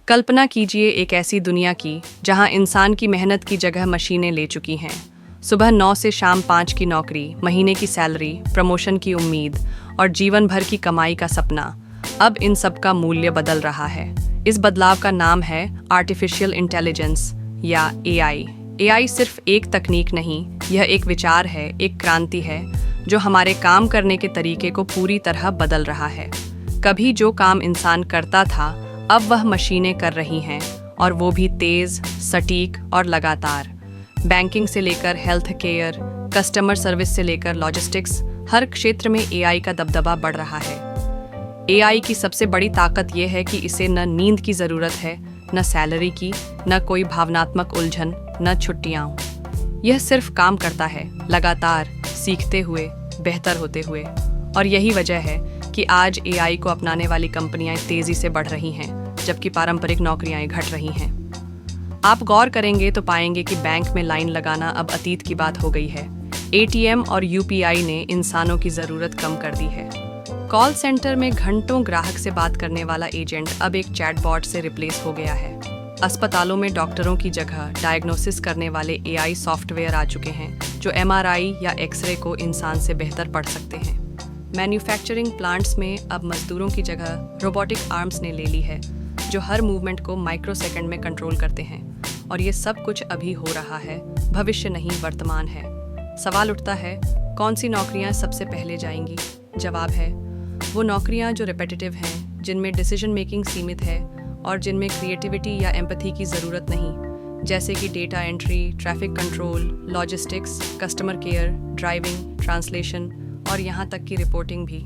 कल्पना कीजिए एक ऐसी दुनिया की जहां इंसान की मेहनत की जगह मशीनें ले चुकी हैं। सुबह 9 से शाम 5 की नौकरी, महीने की सैलरी, प्रमोशन की उम्मीद और जीवन भर की कमाई का सपना। अब इन सब का मूल्य बदल रहा है। इस बदलाव का नाम है आर्टिफिशियल इंटेलिजेंस या एआई। एआई सिर्फ एक तकनीक नहीं, यह एक विचार है, एक क्रांति है जो हमारे काम करने के तरीके को पूरी तरह बदल रहा है। कभी जो काम इंसान करता था, अब वह मशीनें कर रही हैं, और वो भी तेज, सटीक और लगातार। बैंकिंग से लेकर हेल्थ केयर, कस्टमर सर्विस से लेकर लॉजिस्टिक्स, हर क्षेत्र में एआई का दबदबा बढ़ रहा है। एआई की सबसे बड़ी ताकत यह है कि इसे न नींद की ज़रूरत है, न सैलरी की, न कोई भावनात्मक उलझन, न छुट्टियाँ। यह सिर्फ काम करता है, लगातार, सीखते हुए, बेहतर होते हुए। और यही वजह है कि आज एआई को अपनाने वाली कंपनियां तेज़ी से बढ़ रही हैं, जबकि पारंपरिक नौकरियां घट रही हैं। आप गौर करेंगे तो पाएंगे कि बैंक में लाइन लगाना अब अतीत की बात हो गई है। एटीएम और यूपीआई ने इंसानों की ज़रूरत कम कर दी है। कॉल सेंटर में घंटों ग्राहक से बात करने वाला एजेंट अब एक चैटबॉट से रिप्लेस हो गया है। अस्पतालों में डॉक्टरों की जगह डायग्नोसिस करने वाले एआई सॉफ्टवेयर आ चुके हैं, जो एमआरआई या एक्सरे को इंसान से बेहतर पढ़ सकते हैं। मैन्युफैक्चरिंग प्लांट्स में अब मजदूरों की जगह रोबोटिक आर्म्स ने ले ली है, जो हर मूवमेंट को माइक्रो सेकंड में कंट्रोल करते हैं। और ये सब कुछ अभी हो रहा है, भविष्य नहीं, वर्तमान है। सवाल उठता है, कौन सी नौकरियां सबसे पहले जाएंगी? जवाब है, वो नौकरियां जो रिपीटेटिव हैं, जिनमें डिसीजन मेकिंग सीमित है और जिनमें क्रिएटिविटी या एम्पैथी की ज़रूरत नहीं, जैसे कि data entry, traffic control, logistics, customer care, driving, translation और यहाँ तक कि रिपोर्टिंग भी।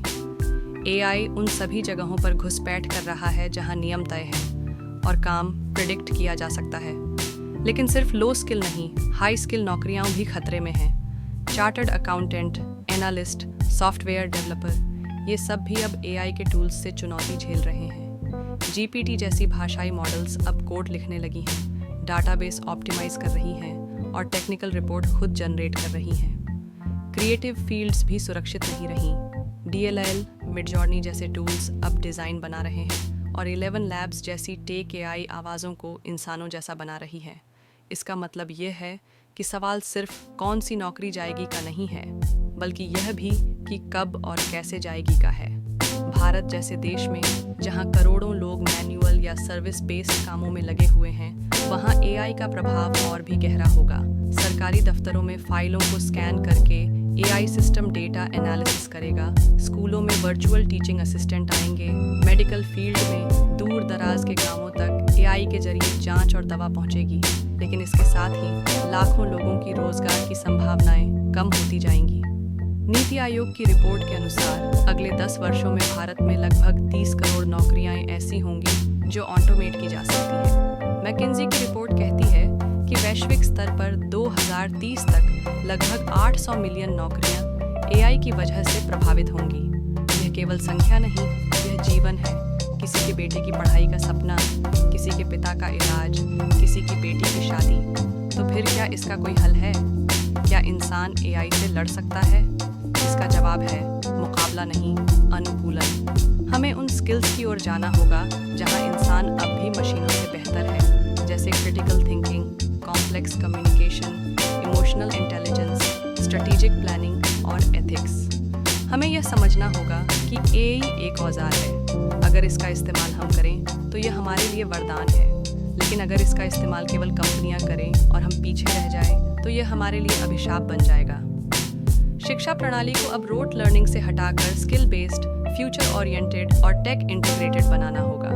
एआई उन सभी जगहों पर घुसपैठ कर रहा है जहाँ नियम तय हैं और काम प्रिडिक्ट किया जा सकता है। लेकिन सिर्फ लो स्किल नहीं, हाई स्किल नौकरियाँ भी खतरे में हैं। Chartered accountant, analyst, software developer, ये सब भी अब एआई के टूल्स से चुनौती झेल रहे हैं। जीपीटी जैसी भाषाई मॉडल्स अब कोड लिखने लगी हैं, डाटाबेस ऑप्टिमाइज कर रही हैं और टेक्निकल रिपोर्ट खुद जनरेट कर रही हैं। क्रिएटिव फील्ड्स भी सुरक्षित नहीं रहीं। डीएलएल, मिडजॉर्नी जैसे टूल्स अब डिज़ाइन बना रहे हैं और 11 लैब्स जैसी टेक एआई आवाज़ों को इंसानों जैसा बना रही है। इसका मतलब ये है कि सवाल सिर्फ कौन सी नौकरी जाएगी का नहीं है, बल्कि यह भी कि कब और कैसे जाएगी का है। भारत जैसे देश में, जहां करोड़ों लोग मैन्युअल या सर्विस बेस्ड कामों में लगे हुए हैं, वहां एआई का प्रभाव और भी गहरा होगा। सरकारी दफ्तरों में फाइलों को स्कैन करके एआई सिस्टम डेटा एनालिसिस करेगा। स्कूलों में वर्चुअल टीचिंग असिस्टेंट आएंगे। मेडिकल फील्ड में दूर दराज के गांवों तक एआई के जरिए जांच और दवा पहुंचेगी। लेकिन इसके साथ ही लाखों लोगों की रोजगार की संभावनाएं कम होती जाएंगी। नीति आयोग की रिपोर्ट के अनुसार अगले 10 वर्षों में भारत में लगभग 30 करोड़ नौकरियां ऐसी होंगी जो ऑटोमेट की जा सकती है। मैकिन्जी की रिपोर्ट कहती है कि वैश्विक स्तर पर 2030 तक लगभग 800 मिलियन नौकरियां एआई की वजह से प्रभावित होंगी। यह केवल संख्या नहीं, यह जीवन है। किसी के बेटे की पढ़ाई का सपना, किसी के पिता का इलाज, किसी की बेटी की शादी। तो फिर क्या इसका कोई हल है? क्या इंसान एआई से लड़ सकता है? इसका जवाब है मुकाबला नहीं, अनुकूलन। हमें उन स्किल्स की ओर जाना होगा जहां इंसान अब भी मशीनों से बेहतर है, जैसे critical thinking, complex communication, emotional intelligence, strategic planning और एथिक्स। हमें यह समझना होगा कि एआई एक औजार है। अगर इसका इस्तेमाल हम करें तो यह हमारे लिए वरदान है, लेकिन अगर इसका इस्तेमाल केवल कंपनियां करें और हम पीछे रह जाएं, तो यह हमारे लिए अभिशाप बन जाएगा। शिक्षा प्रणाली को अब रोट लर्निंग से हटाकर स्किल बेस्ड, फ्यूचर ओरिएंटेड और टेक इंटीग्रेटेड बनाना होगा।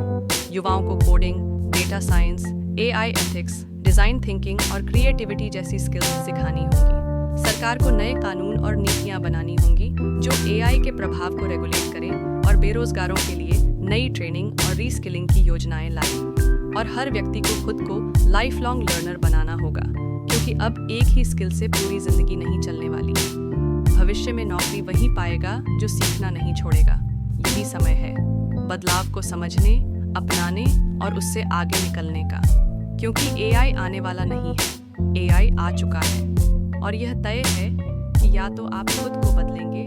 युवाओं को coding, data science, AI ethics, design thinking और क्रिएटिविटी जैसी स्किल्स सिखानी होंगी। सरकार को नए कानून और नीतियां बनानी होंगी जो एआई के प्रभाव को रेगुलेट करें और बेरोजगारों के लिए नई ट्रेनिंग और रीस्किलिंग की योजनाएं लाएं। और हर व्यक्ति को खुद को लाइफ लॉन्ग लर्नर बनाना होगा, क्योंकि अब एक ही स्किल से पूरी जिंदगी नहीं चलने वाली। भविष्य में नौकरी वही पाएगा जो सीखना नहीं छोड़ेगा। यही समय है बदलाव को समझने, अपनाने और उससे आगे निकलने का। क्योंकि एआई आने वाला नहीं है, एआई आ चुका है और यह तय है कि या तो आप खुद को बदलेंगे